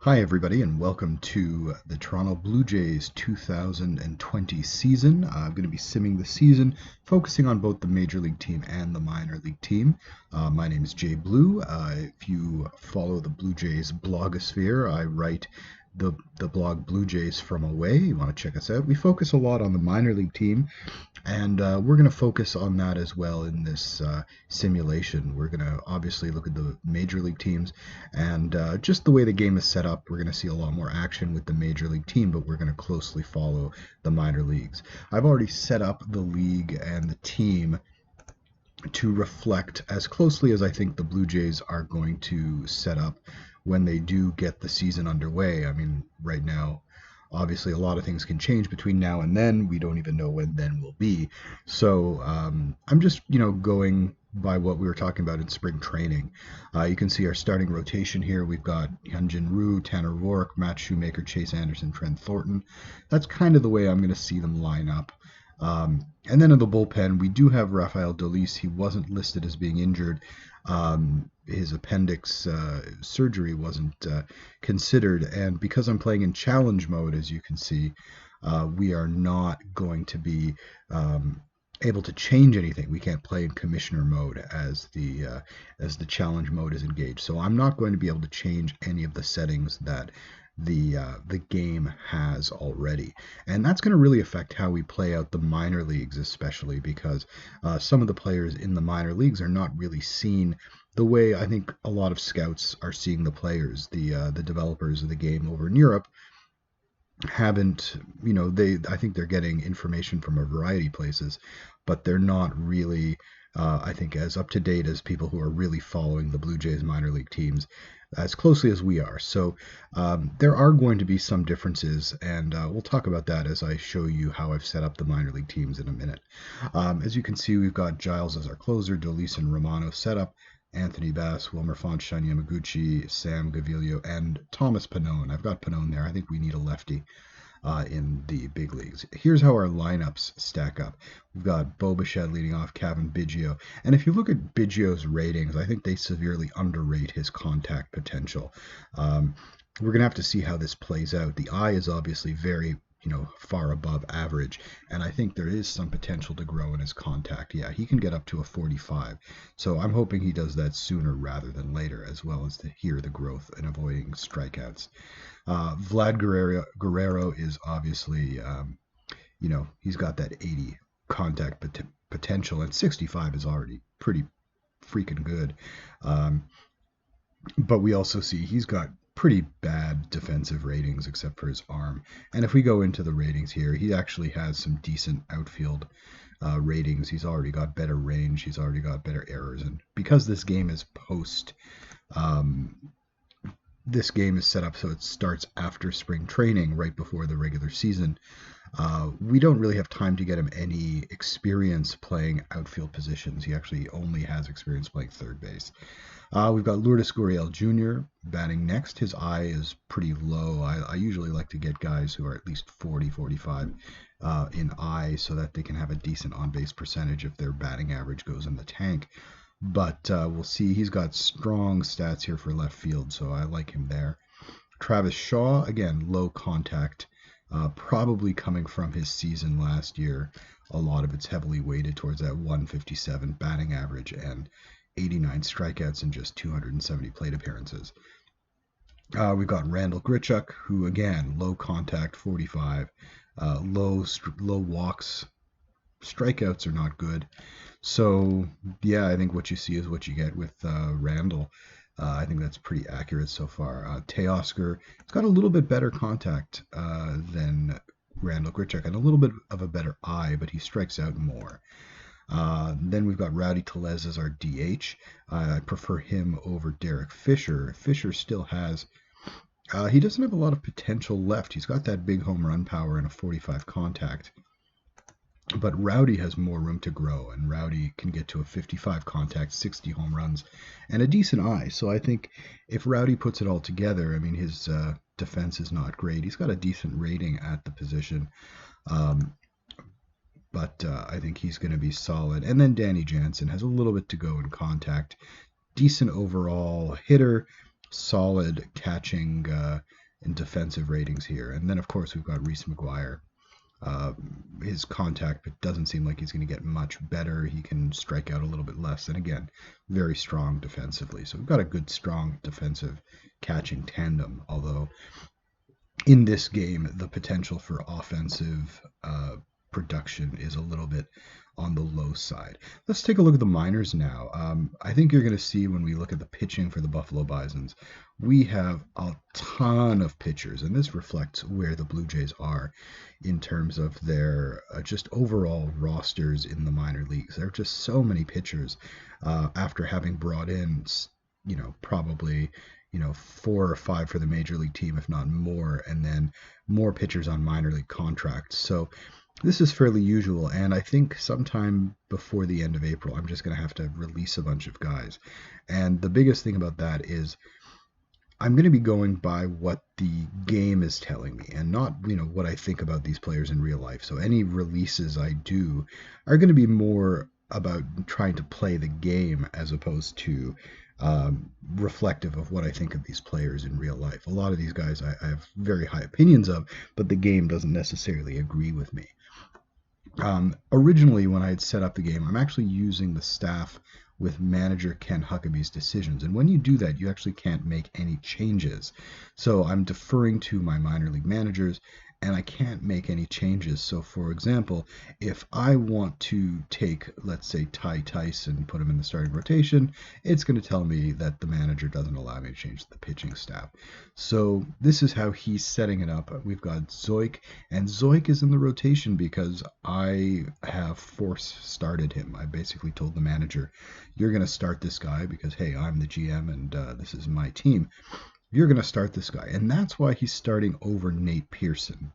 Hi, everybody, and welcome to the Toronto Blue Jays 2020 season. I'm going to be simming the season, focusing on both the Major League team and the minor league team. My name is Jay Blue. If you follow the Blue Jays blogosphere, I write the blog Blue Jays from Away. You want to check us out. We focus a lot on the minor league team, and we're going to focus on that as well in this simulation. We're going to obviously look at the major league teams, and just the way the game is set up, we're going to see a lot more action with the major league team, but we're going to closely follow the minor leagues. I've already set up the league and the team to reflect as closely as I think the Blue Jays are going to set up when they do get the season underway. I mean, right now, obviously, a lot of things can change between now and then. We don't even know when then will be. So I'm just, going by what we were talking about in spring training. You can see our starting rotation here. We've got Hyunjin Ryu, Tanner Roark, Matt Shoemaker, Chase Anderson, Trent Thornton. That's kind of the way I'm going to see them line up. And then in the bullpen, we do have Rafael Dolis. He wasn't listed as being injured. His appendix surgery wasn't considered. And because I'm playing in challenge mode, as you can see, we are not going to be able to change anything. We can't play in commissioner mode as the challenge mode is engaged. So I'm not going to be able to change any of the settings that the game has already, and that's going to really affect how we play out the minor leagues, especially because some of the players in the minor leagues are not really seen the way I think a lot of scouts are seeing the players. The developers of the game over in Europe haven't, I think they're getting information from a variety of places, but they're not really I think as up to date as people who are really following the Blue Jays minor league teams as closely as we are. So there are going to be some differences, and we'll talk about that as I show you how I've set up the minor league teams in a minute. As you can see, we've got Giles as our closer, Dolis and Romano set up, Anthony Bass, Wilmer Font, Shun Yamaguchi, Sam Gaviglio, and Thomas Pannone. I've got Pannone there. I think we need a lefty in the big leagues. Here's how our lineups stack up. We've got Bo Bichette leading off, Kevin Biggio. And if you look at Biggio's ratings, I think they severely underrate his contact potential. We're going to have to see how this plays out. The eye is obviously very far above average, and I think there is some potential to grow in his contact. Yeah, he can get up to a 45, so I'm hoping he does that sooner rather than later, as well as to hear the growth and avoiding strikeouts. Vlad Guerrero is obviously, he's got that 80 contact potential, and 65 is already pretty freaking good. But we also see he's got pretty bad defensive ratings except for his arm. And if we go into the ratings here, he actually has some decent outfield ratings. He's already got better range. He's already got better errors. And because this game is this game is set up so it starts after spring training, right before the regular season, we don't really have time to get him any experience playing outfield positions. He actually only has experience playing third base. We've got Lourdes Gurriel Jr. batting next. His eye is pretty low. I usually like to get guys who are at least 40, 45 in eye so that they can have a decent on-base percentage if their batting average goes in the tank. But we'll see. He's got strong stats here for left field, so I like him there. Travis Shaw, again, low contact, probably coming from his season last year. A lot of it's heavily weighted towards that 157 batting average and 89 strikeouts in just 270 plate appearances. We've got Randall Grichuk, who, again, low contact, 45, low walks. Strikeouts are not good. So, yeah, I think what you see is what you get with Randall. I think that's pretty accurate so far. Teoscar, he's got a little bit better contact than Randall Grichuk and a little bit of a better eye, but he strikes out more. Then we've got Rowdy Tellez as our DH. I prefer him over Derek Fisher. Fisher still has, he doesn't have a lot of potential left. He's got that big home run power and a 45 contact. But Rowdy has more room to grow, and Rowdy can get to a 55 contact, 60 home runs, and a decent eye. So I think if Rowdy puts it all together, I mean, his defense is not great. He's got a decent rating at the position. But I think he's going to be solid. And then Danny Jansen has a little bit to go in contact. Decent overall hitter, solid catching and defensive ratings here. And then, of course, we've got Reese McGuire. His contact, it doesn't seem like he's going to get much better. He can strike out a little bit less. And again, very strong defensively. So we've got a good, strong defensive catching tandem. Although in this game, the potential for offensive production is a little bit on the low side. Let's take a look at the minors now. I think you're going to see when we look at the pitching for the Buffalo Bisons, we have a ton of pitchers, and this reflects where the Blue Jays are in terms of their just overall rosters in the minor leagues. There are just so many pitchers after having brought in, probably 4 or 5 for the major league team, if not more, and then more pitchers on minor league contracts. So this is fairly usual, and I think sometime before the end of April, I'm just going to have to release a bunch of guys. And the biggest thing about that is I'm going to be going by what the game is telling me and not, what I think about these players in real life. So any releases I do are going to be more about trying to play the game as opposed to reflective of what I think of these players in real life. A lot of these guys I have very high opinions of, but the game doesn't necessarily agree with me. Originally, when I had set up the game, I'm actually using the staff with manager Ken Huckabee's decisions. And when you do that, you actually can't make any changes. So I'm deferring to my minor league managers, and I can't make any changes. So, for example, if I want to take, let's say, Ty Tice and put him in the starting rotation, it's going to tell me that the manager doesn't allow me to change the pitching staff. So this is how he's setting it up. We've got Zoik, and Zoik is in the rotation because I have force started him. I basically told the manager, you're going to start this guy because, hey, I'm the GM and this is my team. You're going to start this guy. And that's why he's starting over Nate Pearson.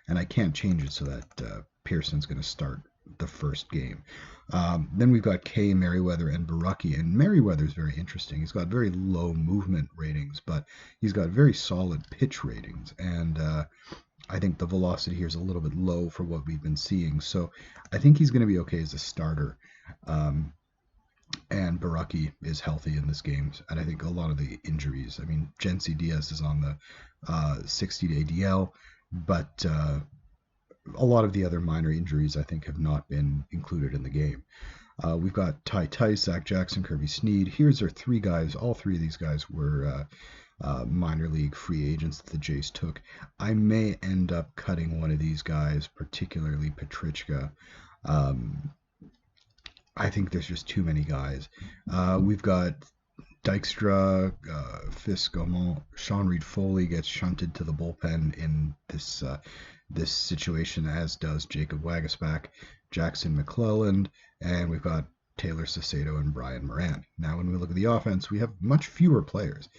And I can't change it so that Pearson's going to start the first game. Then we've got Kay, Merriweather, and Barucki. And Merriweather's very interesting. He's got very low movement ratings, but he's got very solid pitch ratings. And I think the velocity here is a little bit low for what we've been seeing. So I think he's going to be okay as a starter. And Barucki is healthy in this game. And I think a lot of the injuries, Jency Diaz is on the 60-day DL, but a lot of the other minor injuries, I think, have not been included in the game. We've got Ty Tice, Zach Jackson, Kirby Sneed. Here's our 3 guys. All 3 of these guys were minor league free agents that the Jays took. I may end up cutting one of these guys, particularly Petrichka. I think there's just too many guys. We've got Dykstra, Fisk, Gaumont, Sean Reed Foley gets shunted to the bullpen in this situation, as does Jacob Wagasback, Jackson McClelland, and we've got Taylor Sacedo and Brian Moran. Now, when we look at the offense, we have much fewer players.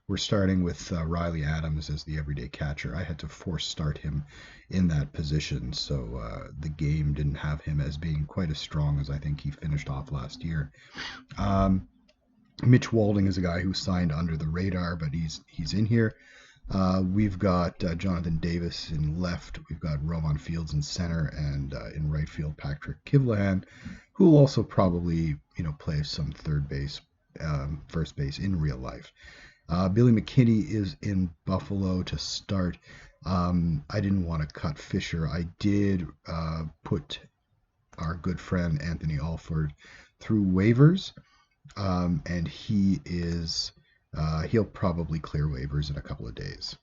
We're starting with Riley Adams as the everyday catcher. I had to force start him in that position, so the game didn't have him as being quite as strong as I think he finished off last year. Mitch Walding is a guy who signed under the radar, but he's in here. We've got Jonathan Davis in left. We've got Roman Fields in center, and in right field, Patrick Kivlahan, who will also probably play some third base, first base in real life. Billy McKinney is in Buffalo to start. I didn't want to cut Fisher. I did put our good friend Anthony Alford through waivers, and he'll probably clear waivers in a couple of days.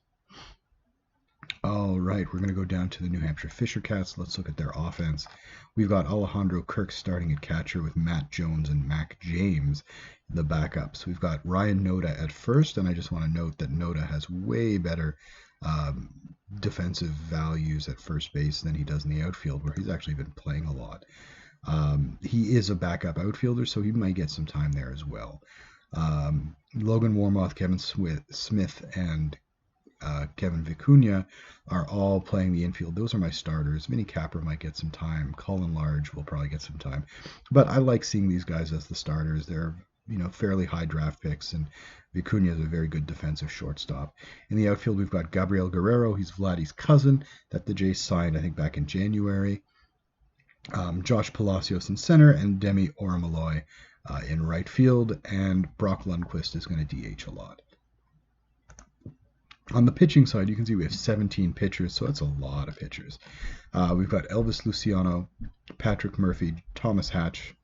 All right, we're going to go down to the New Hampshire Fisher Cats. Let's look at their offense. We've got Alejandro Kirk starting at catcher with Matt Jones and Mac James, the backups. We've got Ryan Noda at first, and I just want to note that Noda has way better defensive values at first base than he does in the outfield, where he's actually been playing a lot. He is a backup outfielder, so he might get some time there as well. Logan Warmoth, Kevin Smith, and Kevin Vicuña are all playing the infield. Those are my starters. Minnie Capper might get some time. Colin Large will probably get some time. But I like seeing these guys as the starters. They're fairly high draft picks, and Vicuña is a very good defensive shortstop. In the outfield, we've got Gabriel Guerrero. He's Vladdy's cousin that the Jays signed, I think, back in January. Josh Palacios in center, and Demi Oramaloy in right field, and Brock Lundquist is going to DH a lot. On the pitching side, you can see we have 17 pitchers, so that's a lot of pitchers. We've got Elvis Luciano, Patrick Murphy, Thomas Hatch,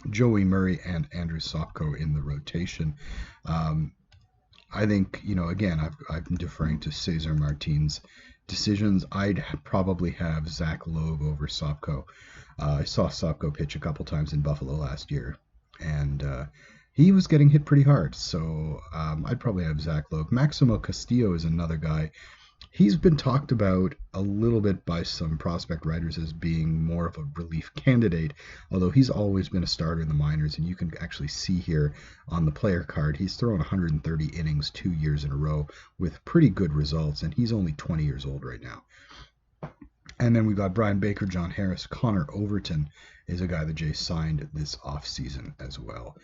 Joey Murray, and Andrew Sopko in the rotation. I think, again, I'm deferring to Cesar Martin's decisions. I'd probably have Zach Loeb over Sopko. I saw Sopko pitch a couple times in Buffalo last year, and he was getting hit pretty hard, so I'd probably have Zach Loeb. Maximo Castillo is another guy. He's been talked about a little bit by some prospect writers as being more of a relief candidate, although he's always been a starter in the minors, and you can actually see here on the player card, he's thrown 130 innings 2 years in a row with pretty good results, and he's only 20 years old right now. And then we've got Brian Baker, John Harris, Connor Overton is a guy that Jay signed this offseason as well.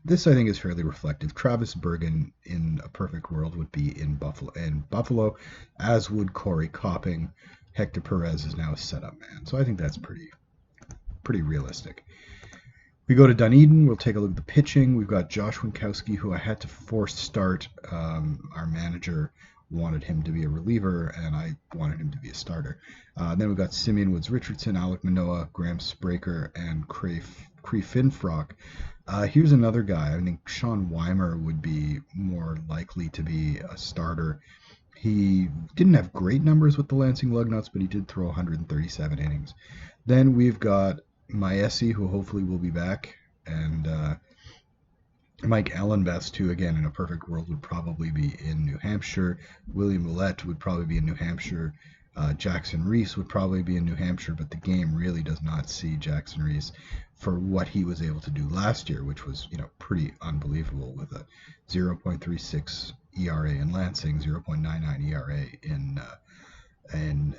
This, I think, is fairly reflective. Travis Bergen, in a perfect world, would be in Buffalo, as would Corey Copping. Hector Perez is now a setup man. So I think that's pretty realistic. We go to Dunedin. We'll take a look at the pitching. We've got Josh Winkowski, who I had to force start. Our manager wanted him to be a reliever, and I wanted him to be a starter. Then we've got Simeon Woods-Richardson, Alec Manoah, Graham Spraker, and Cree Finfrock. Here's another guy. I think Sean Weimer would be more likely to be a starter. He didn't have great numbers with the Lansing Lugnuts, but he did throw 137 innings. Then we've got Maesi, who hopefully will be back, and Mike Ellenbest, who, again, in a perfect world, would probably be in New Hampshire. William Ouellette would probably be in New Hampshire. Jackson Reese would probably be in New Hampshire, but the game really does not see Jackson Reese for what he was able to do last year, which was, pretty unbelievable, with a 0.36 ERA in Lansing, 0.99 ERA in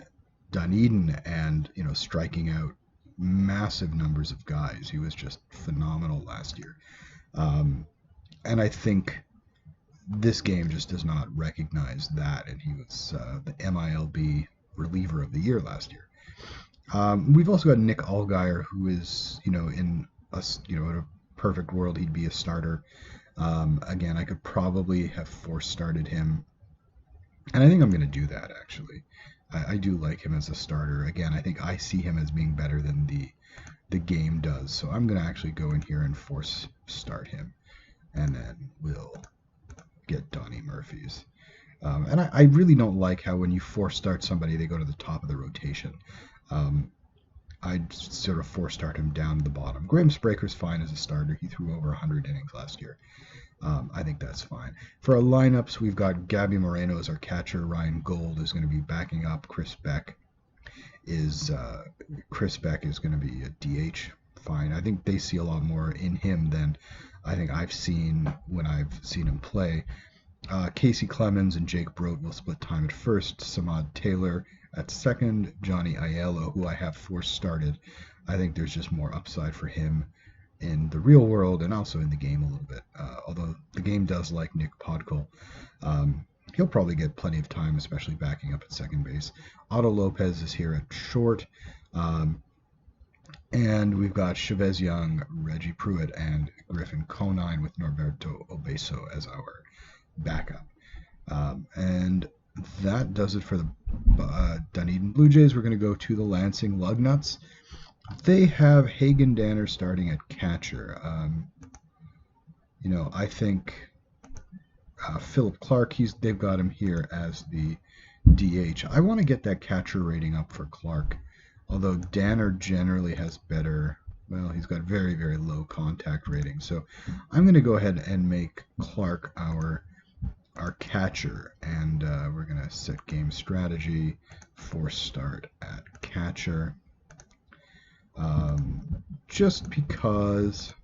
Dunedin, and, striking out massive numbers of guys. He was just phenomenal last year. And I think this game just does not recognize that, and he was the MILB reliever of the year last year. We've also got Nick Allgaier, who is, in a perfect world, he'd be a starter. Again, I could probably have force started him, and I think I'm going to do that, actually. I do like him as a starter. Again, I think I see him as being better than the game does, so I'm going to actually go in here and force start him, and then we'll get Donnie Murphy's. And I really don't like how when you force start somebody, they go to the top of the rotation. I'd sort of force start him down to the bottom. Graham Spraker's fine as a starter. He threw over 100 innings last year. I think that's fine. For our lineups, we've got Gabby Moreno as our catcher. Ryan Gold is going to be backing up. Chris Beck is going to be a DH. Fine. I think they see a lot more in him than I think I've seen when I've seen him play. Casey Clemens and Jake Brodt will split time at first. Samad Taylor at second. Johnny Aiello, who I have force started. I think there's just more upside for him in the real world and also in the game a little bit. Although the game does like Nick Podkul. He'll probably get plenty of time, especially backing up at second base. Otto Lopez is here at short. And we've got Chavez Young, Reggie Pruitt, and Griffin Conine with Norberto Obeso as our backup. And that does it for the Dunedin Blue Jays. We're going to go to the Lansing Lugnuts. They have Hagen Danner starting at catcher. I think Philip Clark, they've got him here as the DH. I want to get that catcher rating up for Clark, although Danner generally has better, he's got very, very low contact rating. So I'm going to go ahead and make Clark our catcher, and we're going to set game strategy, force start at catcher, just because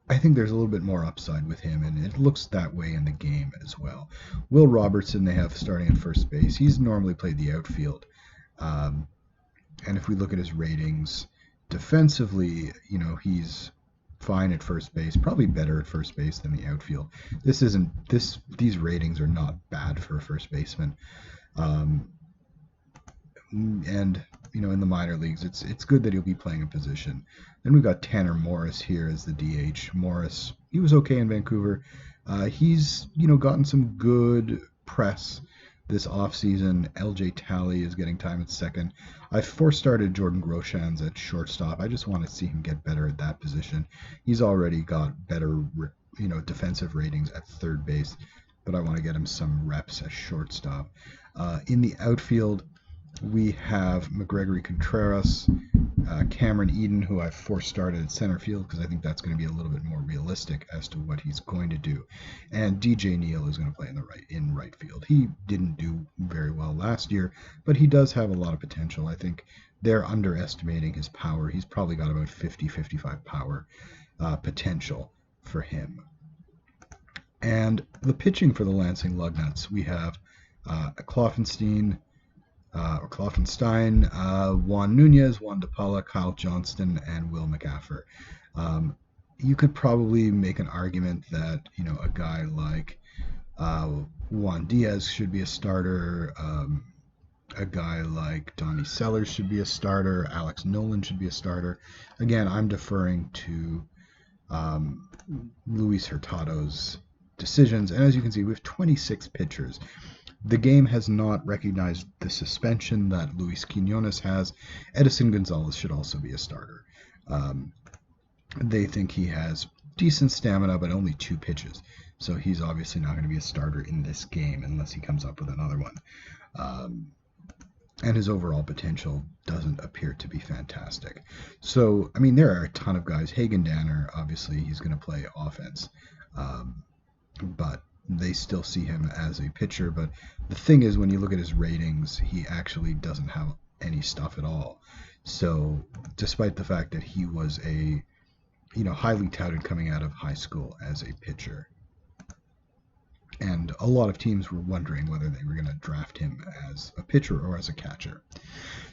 I think there's a little bit more upside with him, and it looks that way in the game as well. Will Robertson they have starting at first base. He's normally played the outfield, and if we look at his ratings defensively, he's fine at first base, probably better at first base than the outfield. These ratings are not bad for a first baseman. And in the minor leagues, it's good that he'll be playing a position. Then we've got Tanner Morris here as the DH. Morris, he was okay in Vancouver. He's gotten some good press this offseason. LJ Talley is getting time at second. I started Jordan Groshans at shortstop. I just want to see him get better at that position. He's already got better, defensive ratings at third base, but I want to get him some reps at shortstop. In the outfield, we have McGregory Contreras, Cameron Eden, who I've started at center field because I think that's going to be a little bit more realistic as to what he's going to do. And DJ Neal is going to play in right field. He didn't do very well last year, but he does have a lot of potential. I think they're underestimating his power. He's probably got about 50-55 power potential for him. And the pitching for the Lansing Lugnuts, we have Kloffenstein, Juan Nunez, Juan DePaula, Kyle Johnston, and Will McAffer. You could probably make an argument that a guy like Juan Diaz should be a starter. A guy like Donnie Sellers should be a starter. Alex Nolan should be a starter. Again, I'm deferring to Luis Hurtado's decisions. And as you can see, we have 26 pitchers. The game has not recognized the suspension that Luis Quinones has. Edison Gonzalez should also be a starter. They think he has decent stamina, but only 2 pitches. So he's obviously not going to be a starter in this game unless he comes up with another one. And his overall potential doesn't appear to be fantastic. So, I mean, there are a ton of guys. Hagen Danner, obviously, he's going to play offense. But they still see him as a pitcher. But the thing is, when you look at his ratings, he actually doesn't have any stuff at all. So despite the fact that he was a, highly touted coming out of high school as a pitcher, and a lot of teams were wondering whether they were going to draft him as a pitcher or as a catcher.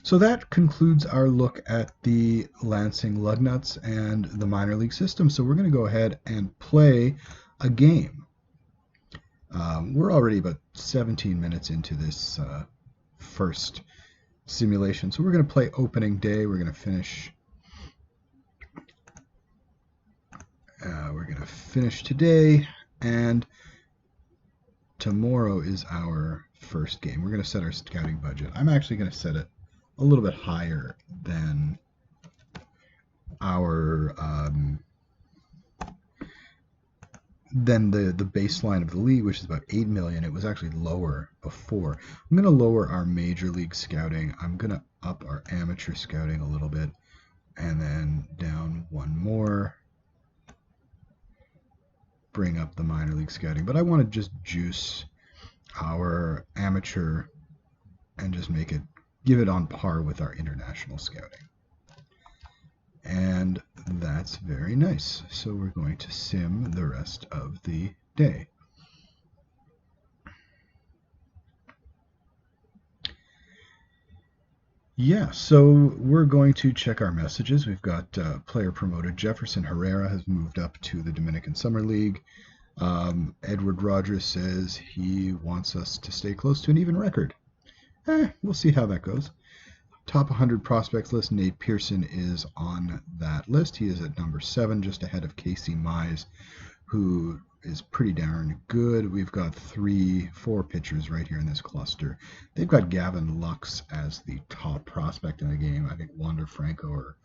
So that concludes our look at the Lansing Lugnuts and the minor league system. So we're going to go ahead and play a game. We're already about 17 minutes into this first simulation. So we're going to play opening day. We're going to finish. We're going to finish today, and tomorrow is our first game. We're going to set our scouting budget. I'm actually going to set it a little bit higher than our than the baseline of the league, which is about 8 million. It was actually lower before. I'm going to lower our major league scouting. I'm going to up our amateur scouting a little bit, and then down one more. Bring up the minor league scouting. But I want to just juice our amateur and just give it on par with our international scouting. And that's very nice. So we're going to sim the rest of the day. Yeah, so we're going to check our messages. We've got player promoted. Jefferson Herrera has moved up to the Dominican Summer League. Edward Rogers says he wants us to stay close to an even record. We'll see how that goes. Top 100 prospects list, Nate Pearson is on that list. He is at number 7, just ahead of Casey Mize, who is pretty darn good. We've got 4 pitchers right here in this cluster. They've got Gavin Lux as the top prospect in the game. I think Wander Franco or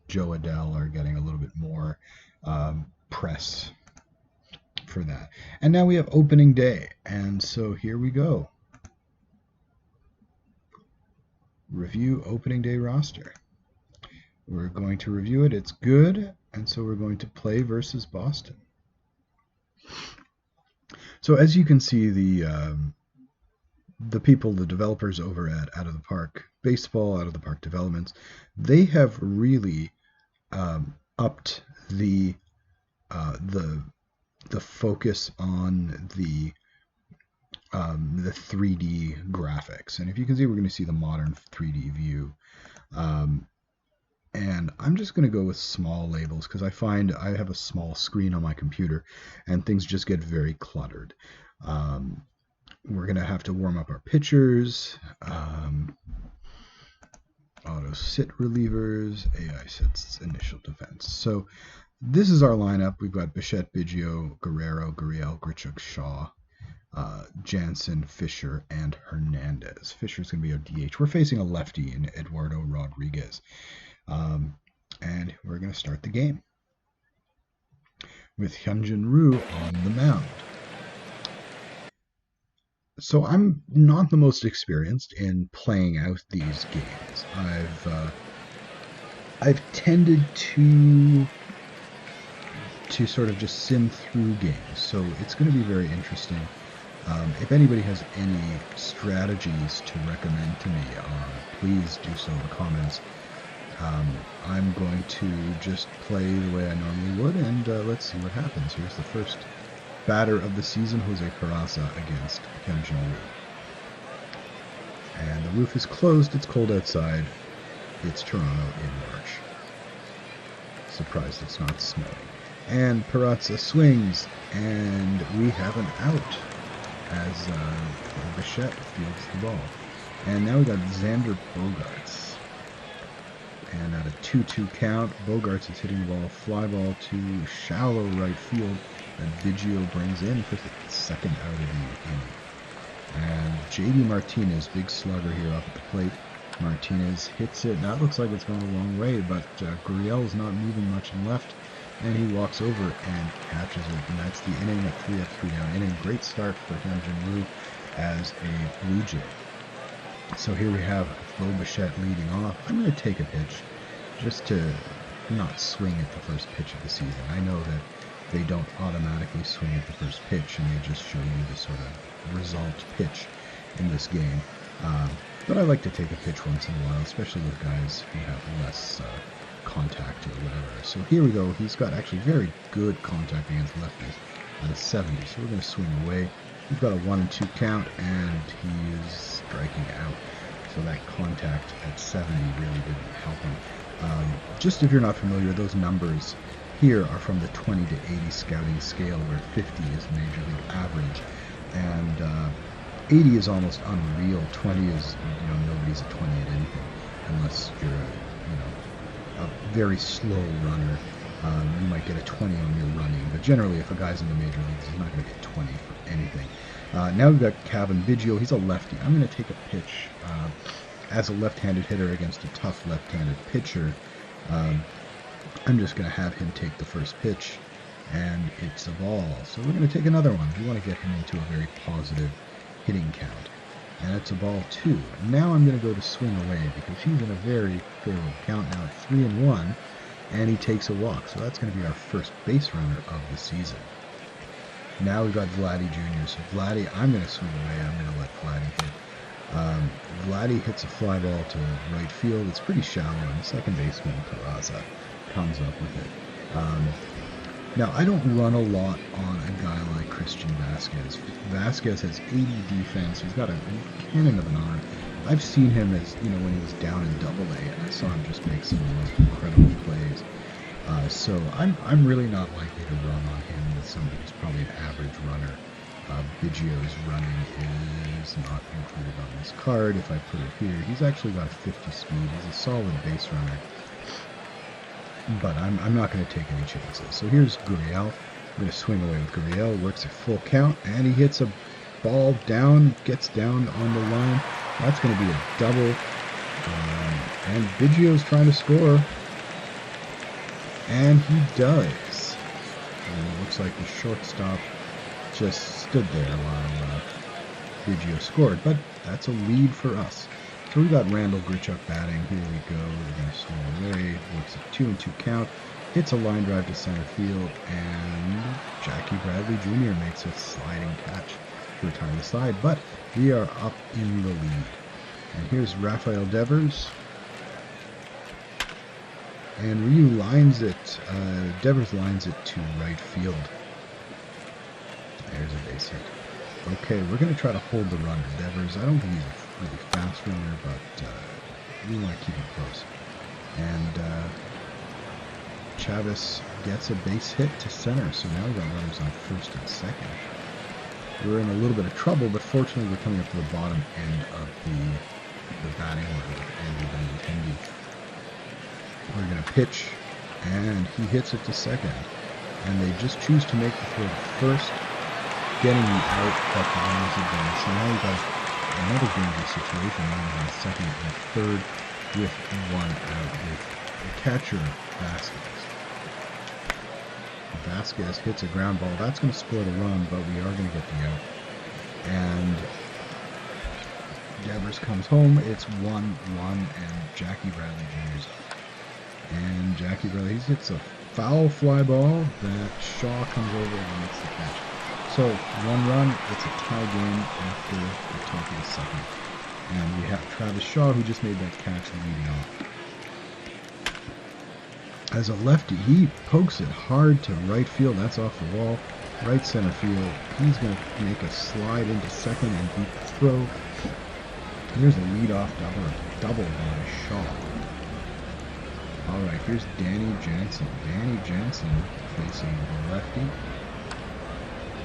Joe Adele are getting a little bit more press for that. And now we have opening day, and so here we go. Review opening day roster. We're going to review it. It's good, and so we're going to play versus Boston. So as you can see, the developers over at Out of the Park Baseball, Out of the Park Developments, they have really upped the focus on the 3D graphics. And if you can see, we're going to see the modern 3D view. And I'm just going to go with small labels because I find I have a small screen on my computer and things just get very cluttered. We're going to have to warm up our pitchers, auto sit relievers, AI sits initial defense. So This is our lineup. We've got Bichette, Biggio, Guerrero, Gurriel, Grichuk, Shaw, Jansen, Fisher, and Hernandez. Fisher's going to be our DH. We're facing a lefty in Eduardo Rodriguez. And we're going to start the game with Hyunjin Ryu on the mound. So I'm not the most experienced in playing out these games. I've tended to sort of just sim through games, so it's going to be very interesting. If anybody has any strategies to recommend to me, please do so in the comments. I'm going to just play the way I normally would, and let's see what happens. Here's the first batter of the season, Jose Peraza against Hyunjin Ryu. And the roof is closed, it's cold outside. It's Toronto in March. Surprised it's not snowing. And Peraza swings, and we have an out as Bichette fields the ball. And now we got Xander Bogaerts. And at a 2-2 count, Bogaerts is hitting the ball, fly ball to shallow right field that Biggio brings in for the second out of the inning. And J.D. Martinez, big slugger here up at the plate. Martinez hits it. That looks like it's going a long way, but Gurriel is not moving much left, and he walks over and catches it. And that's the inning, a 3-up, 3-down inning. Great start for Hyunjin Ryu as a Blue Jay. So here we have Bo Bichette leading off. I'm going to take a pitch just to not swing at the first pitch of the season. I know that they don't automatically swing at the first pitch, and they just show you the sort of result pitch in this game. But I like to take a pitch once in a while, especially with guys who have less contact or whatever. So here we go. He's got actually very good contact against lefties at a 70. So we're going to swing away. We've got a 1-2 count, and he is striking out. So that contact at 70 really didn't help him. Just if you're not familiar, those numbers here are from the 20 to 80 scouting scale, where 50 is Major League average, and 80 is almost unreal. 20 is, nobody's a 20 at anything, unless you're a very slow runner. You might get a 20 on your running, but generally, if a guy's in the major leagues, he's not going to get 20 for anything. Now we've got Cavan Biggio. He's a lefty. I'm going to take a pitch as a left-handed hitter against a tough left-handed pitcher. I'm just going to have him take the first pitch, and it's a ball. So we're going to take another one. We want to get him into a very positive hitting count, and it's a ball too. Now I'm going to go to swing away because he's in a very favorable count now at 3-1, and he takes a walk. So that's going to be our first base runner of the season. Now we've got Vladdy Jr. So Vladdy, I'm going to swing away. I'm going to let Vladdy hit. Vladdy hits a fly ball to right field. It's pretty shallow, and the second baseman, Peraza, comes up with it. Now, I don't run a lot on a guy like Christian Vasquez. Vasquez has 80 defense. He's got a cannon of an arm. I've seen him as, when he was down in Double-A, and I saw him just make some of the most incredible plays. So I'm really not likely to run on him with somebody who's probably an average runner. Biggio's running is not included on this card. If I put it here, he's actually got a 50 speed. He's a solid base runner. But I'm not going to take any chances. So here's Gurriel. I'm going to swing away with Gurriel. Works a full count, and he hits a ball down, gets down on the line. That's going to be a double. And Biggio's trying to score. And he does. And it looks like the shortstop just stood there while Biggio scored. But that's a lead for us. So we got Randall Grichuk batting. Here we go. We're going to swing away. Works a 2-2 count. Hits a line drive to center field. And Jackie Bradley Jr. makes a sliding catch to retire the side. But we are up in the lead. And here's Rafael Devers. And Ryu lines it. Devers lines it to right field. There's a base hit. Okay, we're going to try to hold the runner. Devers, I don't think he's a really fast runner, but we want to keep him close. And Chavez gets a base hit to center, so now we've got runners on first and second. We're in a little bit of trouble, but fortunately we're coming up to the bottom end of the batting order with Andy Benintendi. We're going to pitch, and he hits it to second. And they just choose to make the throw to first, getting the out, but the runners advance. So now we've got another dangerous situation, runners on second and third with one out with the catcher, Vasquez. Vasquez hits a ground ball. That's going to score the run, but we are going to get the out. And Devers comes home. It's 1-1, and Jackie Bradley Jr.'s up. And Jackie Bradley hits a foul fly ball that Shaw comes over and makes the catch. So, one run, it's a tie game after the top of the second. And we have Travis Shaw, who just made that catch leading off. As a lefty, he pokes it hard to right field. That's off the wall. Right center field. He's going to make a slide into second and beat the throw. Here's a leadoff double by Shaw. Alright, here's Danny Jansen. Danny Jansen facing the lefty.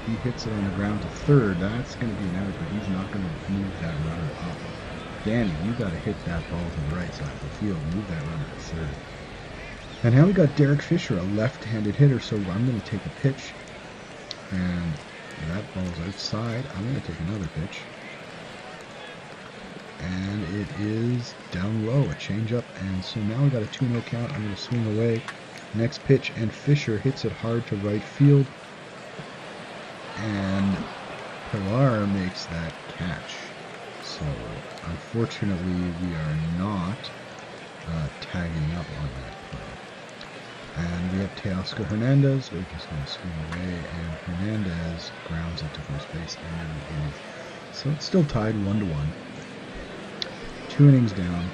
He hits it on the ground to third. That's going to be an out, but he's not going to move that runner up. Danny, you got to hit that ball to the right side of the field. Move that runner to third. And now we got Derek Fisher, a left-handed hitter, so I'm going to take a pitch. And that ball's outside. I'm going to take another pitch. And it is down low, a changeup. And so now we got a 2-0 count. I'm going to swing away. Next pitch, and Fisher hits it hard to right field. And Pilar makes that catch. So unfortunately, we are not tagging up on that play. And we have Teoscar Hernandez. We're just going to swing away, and Hernandez grounds it to first base and in. So it's still tied 1-1. 2 innings down.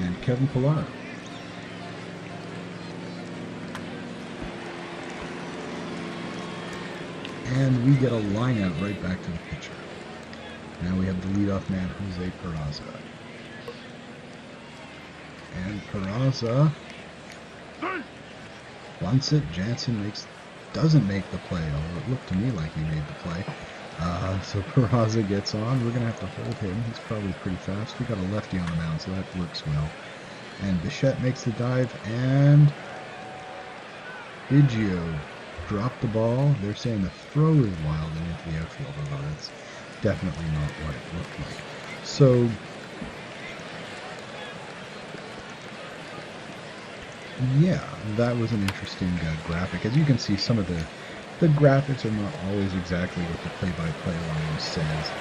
And Kevin Pilar. And we get a line out right back to the pitcher. Now we have the leadoff man, Jose Peraza. And Peraza bunts it. Jansen doesn't make the play, although it looked to me like he made the play. So Peraza gets on. We're going to have to hold him. He's probably pretty fast. We got a lefty on the mound, so that works well. And Bichette makes the dive, and Biggio dropped the ball. They're saying the throw is wild and into the outfield, although that's definitely not what it looked like. So yeah, that was an interesting graphic. As you can see, some of the graphics are not always exactly what the play-by-play line says.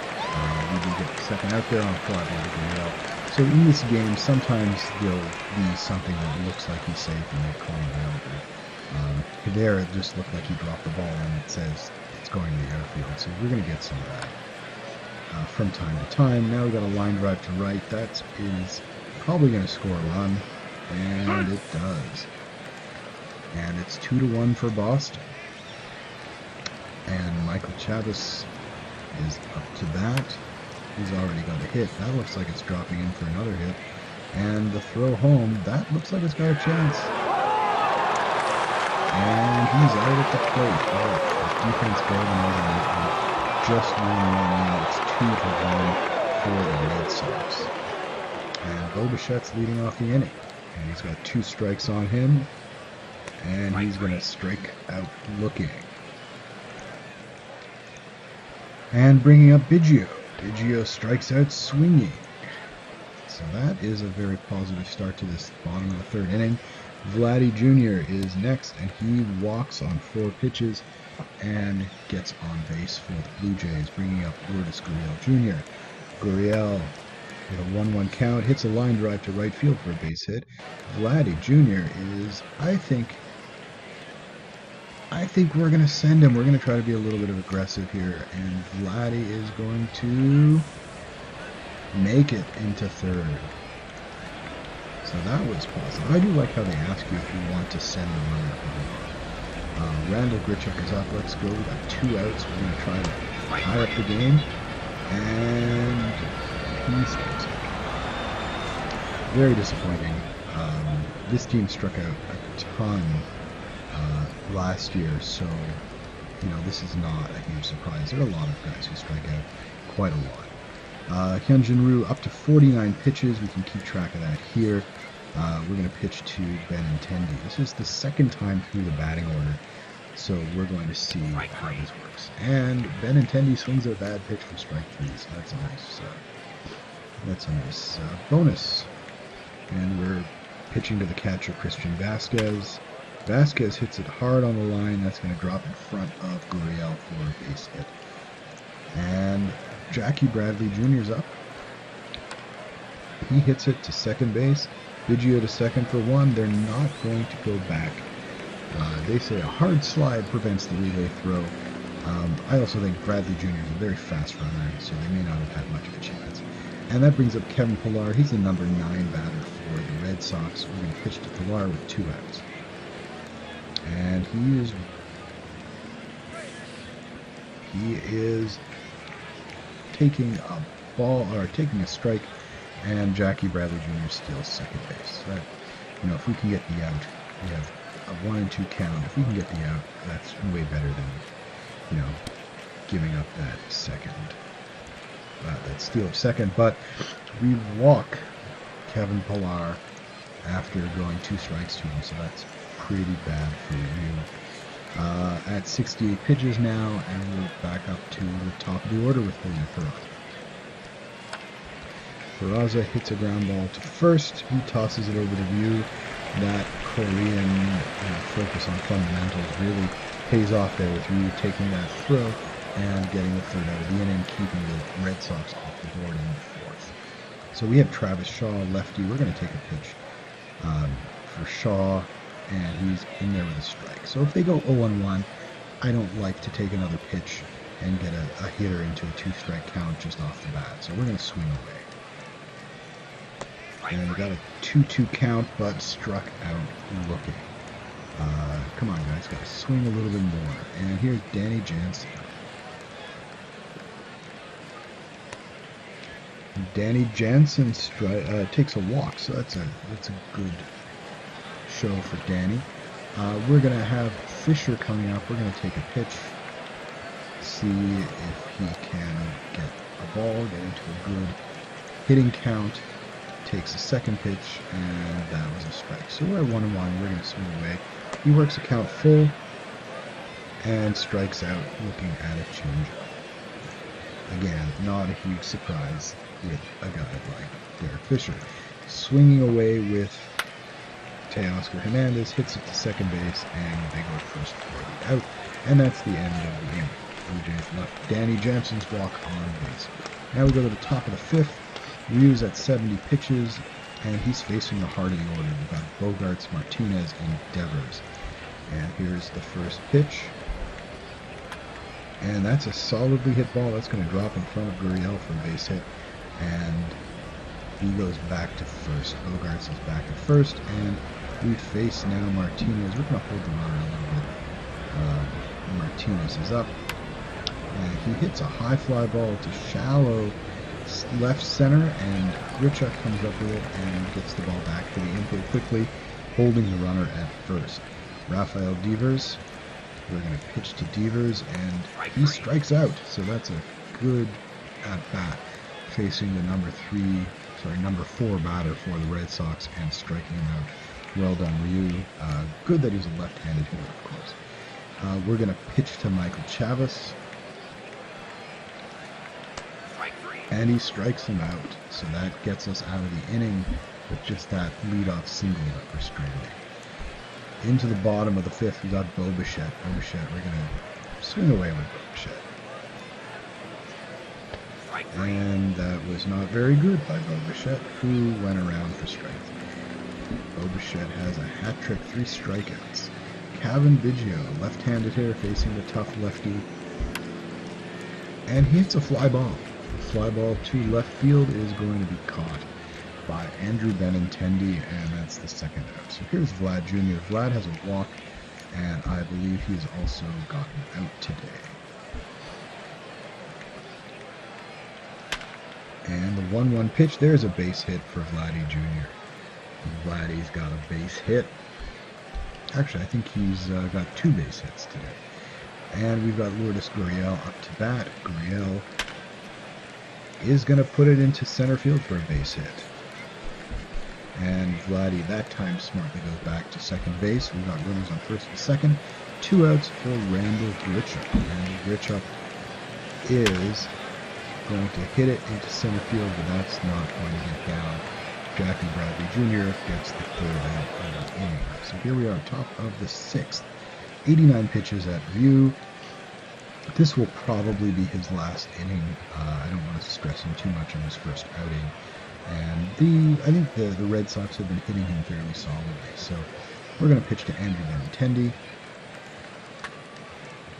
We did get the second out there on a fly ball to Gurriel. So in this game, sometimes there'll be something that looks like he's safe and they call him out. There, it just looked like he dropped the ball and it says it's going to the outfield. So we're going to get some of that from time to time. Now we've got a line drive to right. That is probably going to score a run. And it does. And it's 2-1 for Boston. And Michael Chavis is up to bat. He's already got a hit. That looks like it's dropping in for another hit. And the throw home, that looks like it's got a chance. And he's out at the plate. Oh, the defense bailed him out on it. Just 1 run now. It's 2-1 for the Red Sox. And Bo Bichette's leading off the inning. And he's got 2 strikes on him. And he's going to strike out looking. And bringing up Biggio. Biggio strikes out swinging. So that is a very positive start to this bottom of the 3rd inning. Vladdy Jr. is next, and he walks on 4 pitches and gets on base for the Blue Jays, bringing up Lourdes Gurriel Jr. Gurriel with a 1-1 count, hits a line drive to right field for a base hit. Vladdy Jr. is, I think we're going to send him. We're going to try to be a little bit of aggressive here, and Vladdy is going to make it into 3rd. So that was positive. I do like how they ask you if you want to send the runner home. Randall Grichuk is up. Let's go. We got 2 outs. We're going to try to tie up the game. And he scores it. Very disappointing. This team struck out a ton last year, so this is not a huge surprise. There are a lot of guys who strike out quite a lot. Hyunjin Ryu up to 49 pitches. We can keep track of that here. We're going to pitch to Benintendi. This is the second time through the batting order, so we're going to see how this works. And Benintendi swings a bad pitch for strike 3, so that's a nice bonus. And we're pitching to the catcher, Christian Vasquez. Vasquez hits it hard on the line. That's going to drop in front of Gurriel for a base hit. And Jackie Bradley Jr. is up. He hits it to second base. Biggio to second for 1. They're not going to go back. They say a hard slide prevents the relay throw. I also think Bradley Jr. is a very fast runner, so they may not have had much of a chance. And that brings up Kevin Pillar. He's the number 9 batter for the Red Sox. We're going to pitch to Pillar with 2 outs. And he is taking a ball, or taking a strike, and Jackie Bradley Jr. steals second base. That, if we can get the out, we have a 1 and 2 count. If we can get the out, that's way better than, giving up that that steal of second. But we walk Kevin Pillar after going 2 strikes to him, so that's pretty bad for you. At 68 pitches now, and we're back up to the top of the order with Julio Peraza. Peraza hits a ground ball to first. He tosses it over to Ryu. That Korean focus on fundamentals really pays off there with Ryu taking that throw and getting the third out of the inning, keeping the Red Sox off the board in the 4th. So we have Travis Shaw, lefty. We're going to take a pitch for Shaw, and he's in there with a strike. So if they go 0-1, I don't like to take another pitch and get a hitter into a 2-strike count just off the bat. So we're going to swing away. And we got a 2-2 count, but struck out looking. Come on, guys, got to swing a little bit more. And here's Danny Jansen. Danny Jansen takes a walk, so that's a good show for Danny. We're going to have Fisher coming up. We're going to take a pitch, see if he can get a ball, get into a good hitting count. Takes a second pitch, and that was a strike. So we're at 1-1. We're going to swing away. He works a count full and strikes out, looking at a changeup. Again, not a huge surprise with a guy like Derek Fisher. Swinging away with Teoscar Hernandez, hits it to second base, and they go first for the out. And that's the end of the game. Blue Jays left Danny Jansen's walk on base. Now we go to the top of the 5th. Ryu's at 70 pitches, and he's facing the heart of the order. We've got Bogarts, Martinez, and Devers. And here's the first pitch. And that's a solidly hit ball. That's going to drop in front of Gurriel for a base hit. And he goes back to first. Bogarts is back at first, and we face now Martinez. We're going to hold the runner a little bit. Martinez is up, and he hits a high fly ball to shallow left center, and Grichuk comes up with it and gets the ball back to the infield quickly, holding the runner at first. Rafael Devers, we're going to pitch to Devers, and he strikes out, so that's a good at-bat, facing the number 4 batter for the Red Sox and striking him out. Well done, Ryu. Good that he's a left-handed hitter, of course. We're going to pitch to Michael Chavis, and he strikes him out, so that gets us out of the inning with just that leadoff single that we're straight away. Into the bottom of the 5th, we got Bo Bichette. We're going to swing away with Bo Bichette. And that was not very good by Bo Bichette, who went around for strike 3. Bo Bichette has a hat trick, 3 strikeouts. Cavan Biggio, left-handed hitter, facing the tough lefty, and he hits a fly ball. Fly ball to left field is going to be caught by Andrew Benintendi, and that's the second out. So here's Vlad Jr. Vlad has a walk, and I believe he's also gotten out today. And the 1-1 pitch, there's a base hit for Vladdy Jr. Vladdy's got a base hit. Actually, I think he's got 2 base hits today. And we've got Lourdes Gurriel up to bat. Gurriel is going to put it into center field for a base hit. And Vladdy that time smartly goes back to second base. We've got runners on first and second. 2 outs for Randall Grichuk. And Grichuk is going to hit it into center field, but that's not going to get down. Jackie Bradley Jr. gets the 3rd out of the inning. So here we are, top of the 6th. 89 pitches at view. This will probably be his last inning. I don't want to stress him too much on his first outing. And I think the Red Sox have been hitting him fairly solidly. So we're going to pitch to Andrew Benintendi.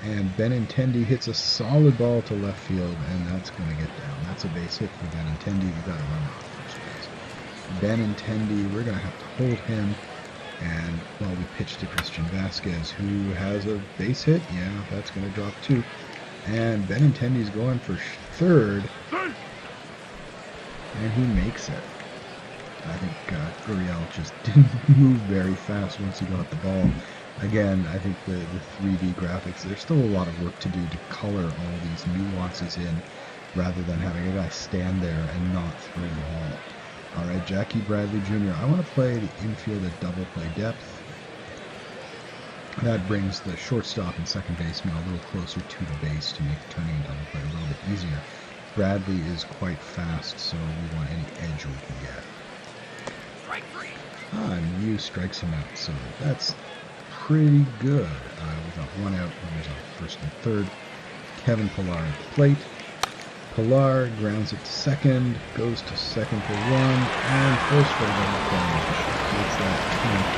And Benintendi hits a solid ball to left field, and that's going to get down. That's a base hit for Benintendi. You got to run off first base. Benintendi, we're going to have to hold him. And while we pitch to Christian Vasquez, who has a base hit, yeah, that's going to drop too. And Benintendi's going for 3rd, and he makes it. I think Gurriel just didn't move very fast once he got the ball. Again, I think the 3D graphics, there's still a lot of work to do to color all these nuances in, rather than having a guy stand there and not throw the ball. Alright, Jackie Bradley Jr. I want to play the infield at double play depth. That brings the shortstop and second baseman a little closer to the base to make turning and double play a little bit easier. Bradley is quite fast, so we want any edge we can get. Strike 3. And Mew strikes him out, so that's pretty good. We've got 1 out, runners on first and third. Kevin Pillar at the plate. Pillar grounds it to second, goes to second for 1, and first for double play. Gets that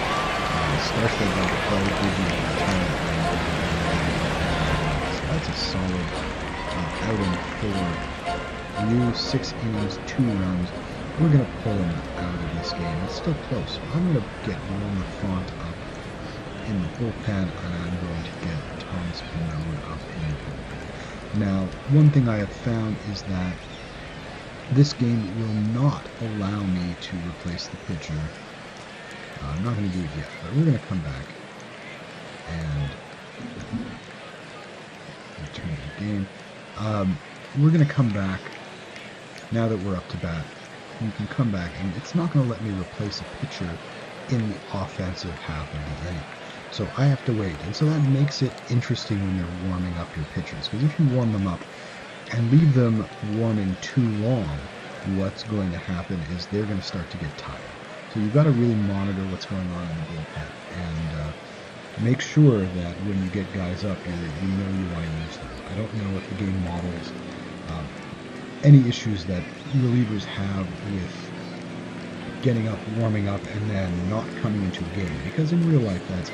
2. Starts the double play, gives you a return. So that's a solid outing for Mew. 6 innings, 2 runs. We're going to pull him out of this game. It's still close. I'm going to get Ron Font up in the bullpen, and I'm going to get Thomas Pinella up in the bullpen. Now, one thing I have found is that this game will not allow me to replace the pitcher. I'm not going to do it yet, but we're going to come back and return to the game. We're going to come back now that we're up to bat. You can come back, and it's not going to let me replace a pitcher in the offensive half of the inning. So I have to wait, and so that makes it interesting when you're warming up your pitchers, because if you warm them up and leave them warming too long, what's going to happen is they're going to start to get tired. So you've got to really monitor what's going on in the bullpen, and make sure that when you get guys up, you know you want to use them. I don't know if the game models any issues that relievers have with getting up, warming up, and then not coming into a game, because in real life that's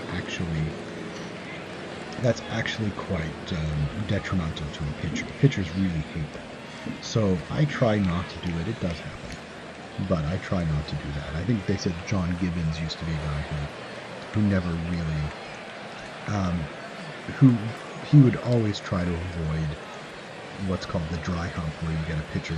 actually quite detrimental to a pitcher. Pitchers really hate that. So I try not to do it. It does happen, but I try not to do that. I think they said John Gibbons used to be a guy who never really he would always try to avoid what's called the dry hump, where you get a pitcher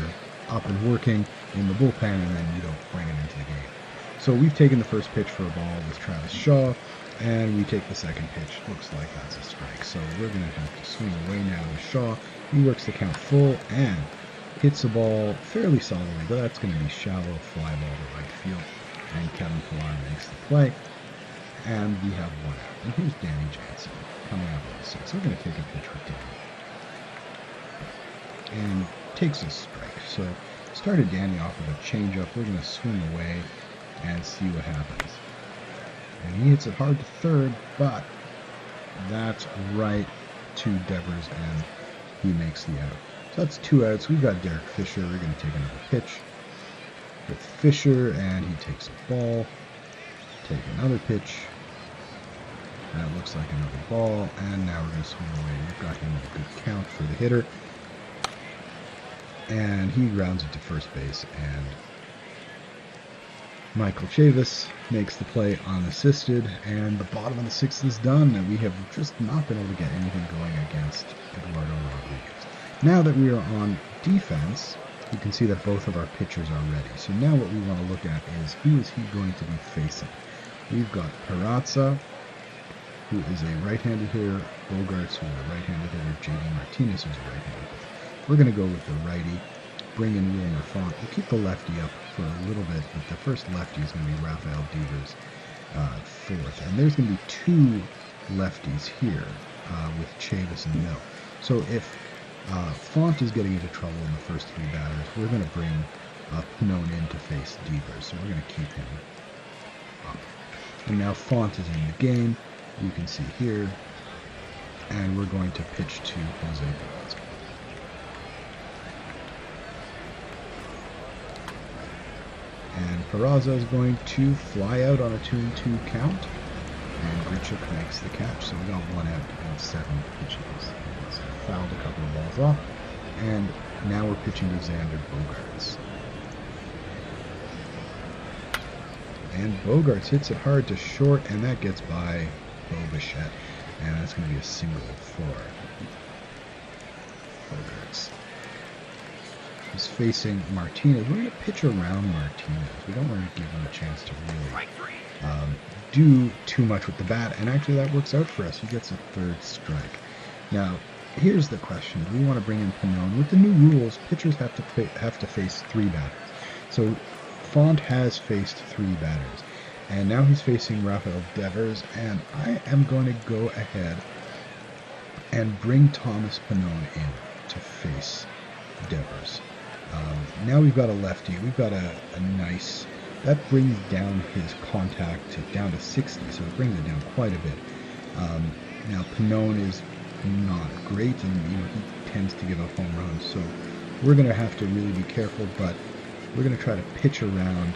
up and working in the bullpen and then you don't bring him into the game. So we've taken the first pitch for a ball with Travis Shaw, and we take the second pitch. Looks like that's a strike. So we're going to have to swing away now with Shaw. He works the count full and hits the ball fairly solidly, but that's going to be shallow fly ball to right field. And Kevin Pillar makes the play. And we have 1 out. And here's Danny Jansen coming up on the 6. We're going to take a pitch with Danny. And takes a strike. So started Danny off with a changeup. We're going to swing away and see what happens. And he hits it hard to third, but that's right to Devers, and he makes the out. So that's 2 outs. We've got Derek Fisher. We're going to take another pitch with Fisher, and he takes a ball. Take another pitch. That looks like another ball, and now we're going to swing away. We've got him with a good count for the hitter. And he grounds it to first base, and Michael Chavis makes the play unassisted, and the bottom of the 6th is done, and we have just not been able to get anything going against Eduardo Rodriguez. Now that we are on defense, you can see that both of our pitchers are ready. So now what we want to look at is who is he going to be facing. We've got Peraza, who is a right-handed hitter, Bogarts, who is a right-handed hitter, J.D. Martinez, who's a right-handed hitter. We're going to go with the righty, bring in Wilmer Font. We'll keep the lefty up for a little bit, but the first lefty is going to be Rafael Devers, fourth. And there's going to be two lefties here with Chavis in the middle. So if Font is getting into trouble in the first three batters, we're going to bring Pannone in to face Devers. So we're going to keep him up. And now Font is in the game. You can see here. And we're going to pitch to Jose Velasquez. And Peraza is going to fly out on a 2-2 count. And Grichuk makes the catch. So we got one out in 7 pitches. So fouled a couple of balls off. And now we're pitching to Xander Bogaerts. And Bogaerts hits it hard to short, and that gets by Bo Bichette. And that's going to be a single for Bogaerts. He's facing Martinez. We're going to pitch around Martinez. We don't want to give him a chance to really do too much with the bat. And actually that works out for us. He gets a third strike. Now, here's the question. Do we want to bring in Pannone? With the new rules, pitchers have to face 3 batters. So Font has faced 3 batters. And now he's facing Rafael Devers, and I am going to go ahead and bring Thomas Pannone in to face Devers. Now we've got a lefty. We've got a nice... That brings down his contact down to 60, so it brings it down quite a bit. Now Pannone is not great, and he tends to give up home runs, so we're going to have to really be careful, but we're going to try to pitch around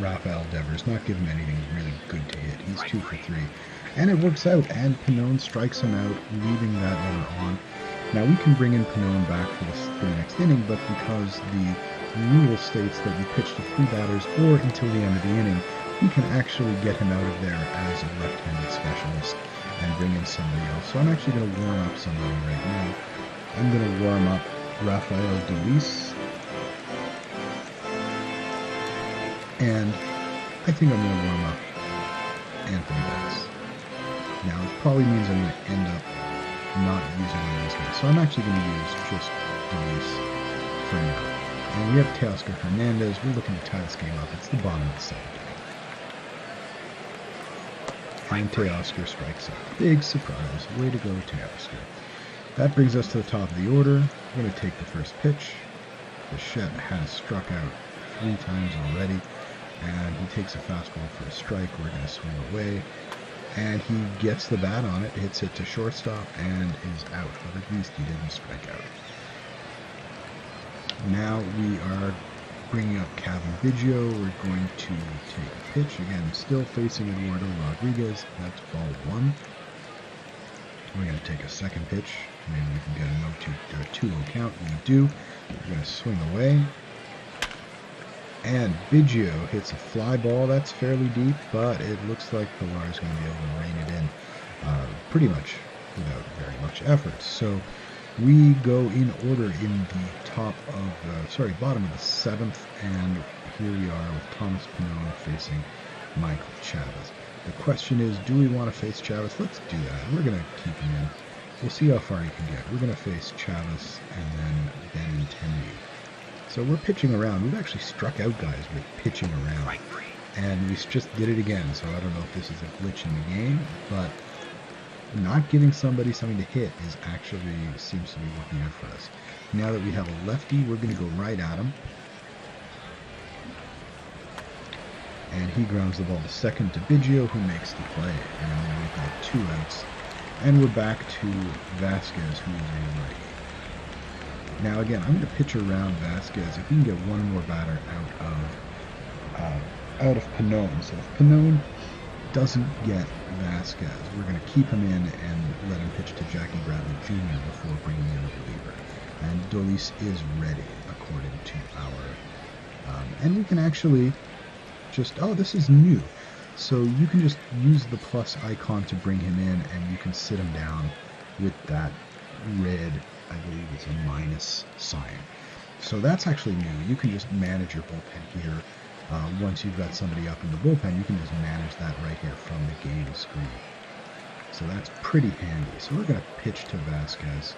Rafael Devers, not give him anything really good to hit. He's 2 for 3. And it works out, and Pannone strikes him out, leaving that runner on. Now we can bring in Pannone back for the next inning, but because the rule states that we pitch to 3 batters or until the end of the inning, we can actually get him out of there as a left-handed specialist and bring in somebody else. So I'm actually going to warm up somebody right now. I'm going to warm up Rafael Dolis. And I think I'm going to warm up Anthony Betts. Now, it probably means I'm going to end up not using one of these guys. So I'm actually going to use just Dolis for now. And we have Teoscar Hernandez. We're looking to tie this game up. It's the bottom of the 7th. And Teoscar strikes out. Big surprise. Way to go, Teoscar. That brings us to the top of the order. We're going to take the first pitch. Bichette has struck out 3 times already. And he takes a fastball for a strike. We're going to swing away. And he gets the bat on it, hits it to shortstop, and is out. But at least he didn't strike out. Now we are bringing up Kevin Biggio. We're going to take a pitch. Again, still facing Eduardo Rodriguez. That's ball 1. We're going to take a second pitch. Maybe we can get a 2-0 count. We do. We're going to swing away. And Biggio hits a fly ball. That's fairly deep, but it looks like Pilar is going to be able to rein it in pretty much without very much effort. So we go in order in the bottom of the 7th, and here we are with Thomas Pannone facing Michael Chavis. The question is, do we want to face Chavis? Let's do that. We're going to keep him in. We'll see how far he can get. We're going to face Chavis and then Benintendi. So we're pitching around. We've actually struck out guys with pitching around. And we just did it again. So I don't know if this is a glitch in the game, but not giving somebody something to hit seems to be working out for us. Now that we have a lefty, we're going to go right at him. And he grounds the ball to second to Biggio, who makes the play. And we've got 2 outs. And we're back to Vasquez, who is a righty. Now again, I'm going to pitch around Vasquez. If we can get one more batter out of Pannone. So if Pannone doesn't get Vasquez, we're going to keep him in and let him pitch to Jackie Bradley Jr. before bringing in a reliever. And Dolis is ready, according to our... and we can actually just... Oh, this is new. So you can just use the plus icon to bring him in, and you can sit him down with that red... I believe it's a minus sign. So that's actually new. You can just manage your bullpen here. Once you've got somebody up in the bullpen, you can just manage that right here from the game screen. So that's pretty handy. So we're going to pitch to Vasquez.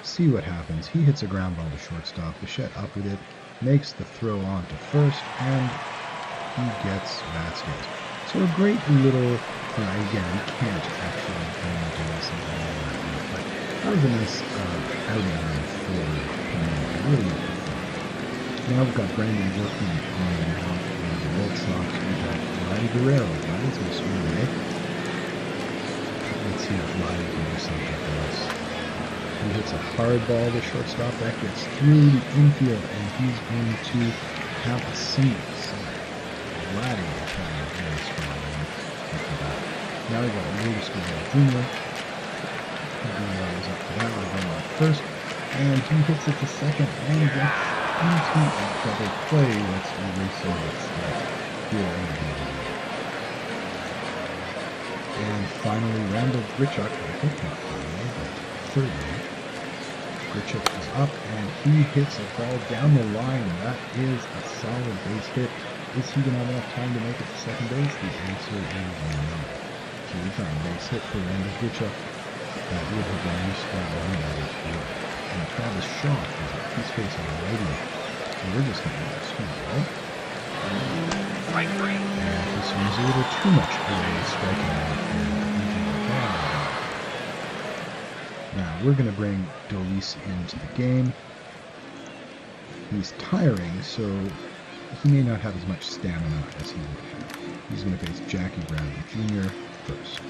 See what happens. He hits a ground ball to shortstop. Bichette up with it, makes the throw on to first, and he gets Vasquez. So a great little, again, you can't actually do something like that, but that was a nice outing for him. Really good fun. Now we've got Brandon Workman on the mound for the Red Sox. We've got Vladdy Guerrero. Vladdy's going to swing away. Let's see if Vladdy can do something for us. He hits a hard ball to shortstop. That gets through the infield, and he's going to have a single. So Vladdy is trying to very strong up to that. Now we got Lourdes Guerrero Jr. Guerrero is up to that. We're going on first, and he hits it to second and gets into a double play. Let's erase all that stuff here. And finally, Randall Grichuk, I think not finally, but thirdly, Grichuk is up, and he hits a ball down the line. That is a solid base hit. Is he going to have enough time to make it to second base? The answer is no. So we've got a base hit for Randall Grichuk. That would have been useful one that is good. And Travis Shaw is up. He's facing a righty. So we're just going to swing it out. Right brain. And he swings a little too much away, striking out. Now we're going to bring Dolis into the game. He's tiring, so he may not have as much stamina as he would have. He's going to face Jackie Bradley Jr. first.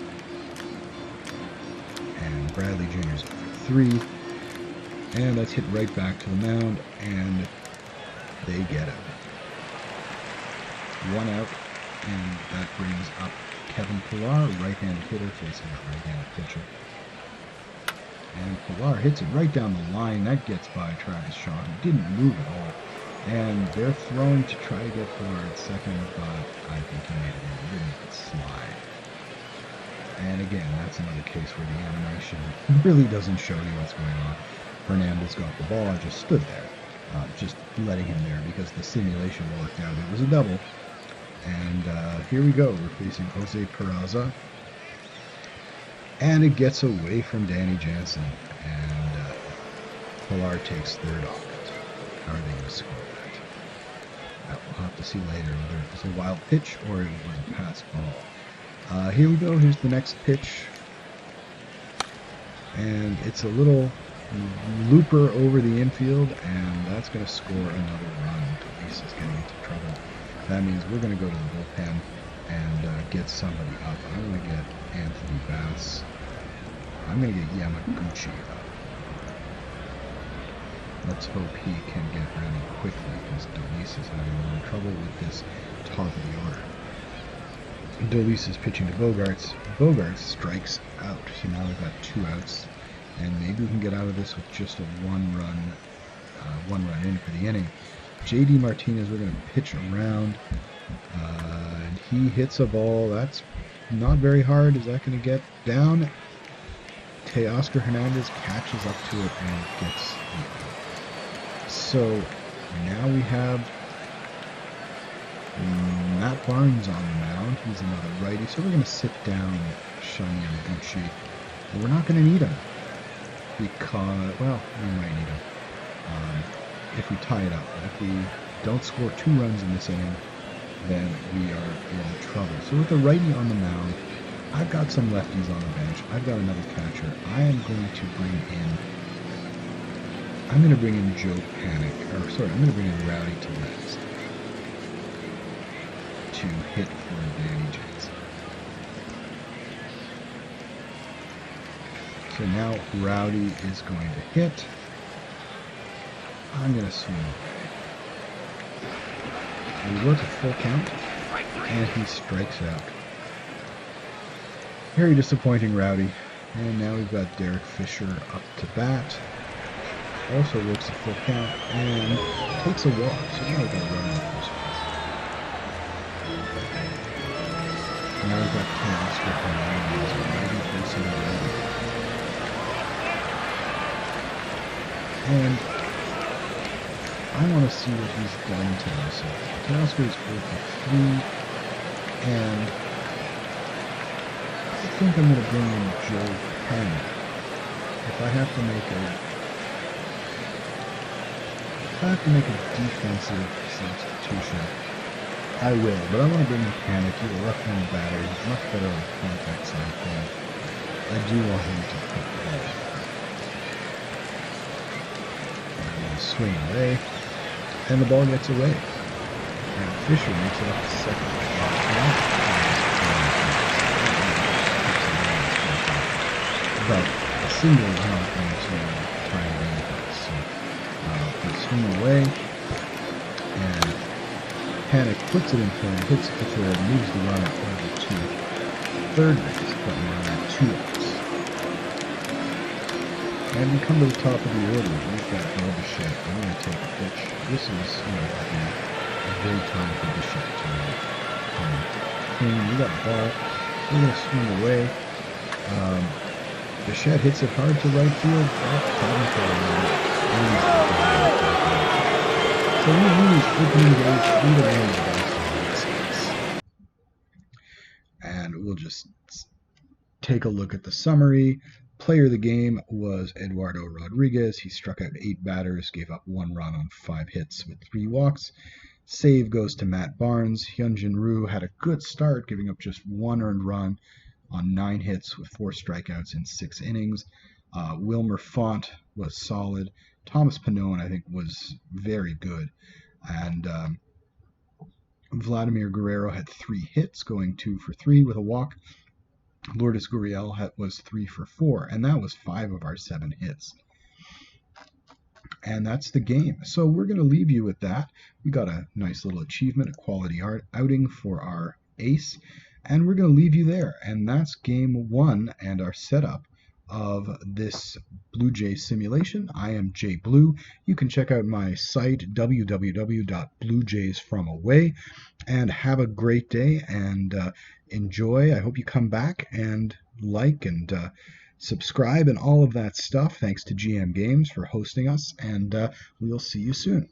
And Bradley Jr. is up for 3. And that's hit right back to the mound, and they get it. 1 out, and that brings up Kevin Pillar, right-handed hitter, facing a right-handed pitcher. And Pillar hits it right down the line. That gets by Travis Shaw, who didn't move at all. And they're throwing to try to get Pillar at second, but I think he made it in. He didn't even slide. And again, that's another case where the animation really doesn't show you what's going on. Hernandez got the ball, I just stood there, just letting him there because the simulation worked out. It was a double. And here we go. We're facing Jose Peraza. And it gets away from Danny Jansen. And Pillar takes third off it. How are they going to score that? We'll have to see later whether it was a wild pitch or it was a pass ball. Here we go. Here's the next pitch. And it's a little looper over the infield, and that's going to score another run. Dolis is getting into trouble. That means we're going to go to the bullpen and get somebody up. I'm going to get Anthony Bass. I'm going to get Yamaguchi up. Let's hope he can get ready quickly because Dolis is having a little trouble with this top of the order. Dolis is pitching to Bogarts. Bogarts strikes out. So now we've got 2 outs. And maybe we can get out of this with just a one run in for the inning. J.D. Martinez, we're going to pitch around. And he hits a ball. That's not very hard. Is that going to get down? Teoscar Hernandez catches up to it and gets it. So now we have Matt Barnes on the mound. He's another righty. So we're going to sit down Shun Yamaguchi. And we're not going to need him. Because, well, we might need him if we tie it up. But if we don't score 2 runs in this inning, then we are in trouble. So with the righty on the mound, I've got some lefties on the bench. I've got another catcher. I'm going to bring in Joe Panic, or sorry, I'm going to bring in Rowdy Tellez to hit for Danny Jansen. So now Rowdy is going to hit. I'm going to swing away. We work a full count, and he strikes out. Very disappointing, Rowdy. And now we've got Derek Fisher up to bat. Also works a full count, and takes a walk. So now we've got a run in the first place. Now we've got Teoscar Hernandez ready facing Rowdy. And I want to see what he's done today. So Teoscar is 0 for 3, and I think I'm going to bring in Joe Panic. If I have to make a if I have to make a defensive substitution, I will, but I want to bring in Panic. He's a left-handed batter. He's much better on the contact side of things. I do want him to pick the ball. I'm going to swing away, and the ball gets away. And Fisher makes it up to second. But a single is not going to try and win it. So we swing away, and Panic puts it in play, hits it to third, moves the runner over to third base, putting the runner at 2 outs. And we come to the top of the order. We've got Bichette. I'm going to take a pitch. This is, a great time for Bichette to clean. We got a ball. We're going to swing away. Bichette hits it hard to right field. So we lose opening day 3-1 to Boston Red Sox. And we'll just take a look at the summary. Player of the game was Eduardo Rodriguez. He struck out 8 batters, gave up 1 run on 5 hits with 3 walks. Save goes to Matt Barnes. Hyunjin Ryu had a good start, giving up just 1 earned run on 9 hits with 4 strikeouts in 6 innings. Wilmer Font was solid. Thomas Pannone, I think, was very good. And Vladimir Guerrero had 3 hits, going 2 for 3 with a walk. Lourdes Gurriel was 3 for 4, and that was 5 of our 7 hits. And that's the game. So we're going to leave you with that. We got a nice little achievement, a quality outing for our ace. And we're going to leave you there. And that's game 1 and our setup of this Blue Jay simulation. I am Jay Blue. You can check out my site, www.bluejaysfromaway, and have a great day and enjoy. I hope you come back and like and subscribe and all of that stuff. Thanks to GM Games for hosting us, and we'll see you soon.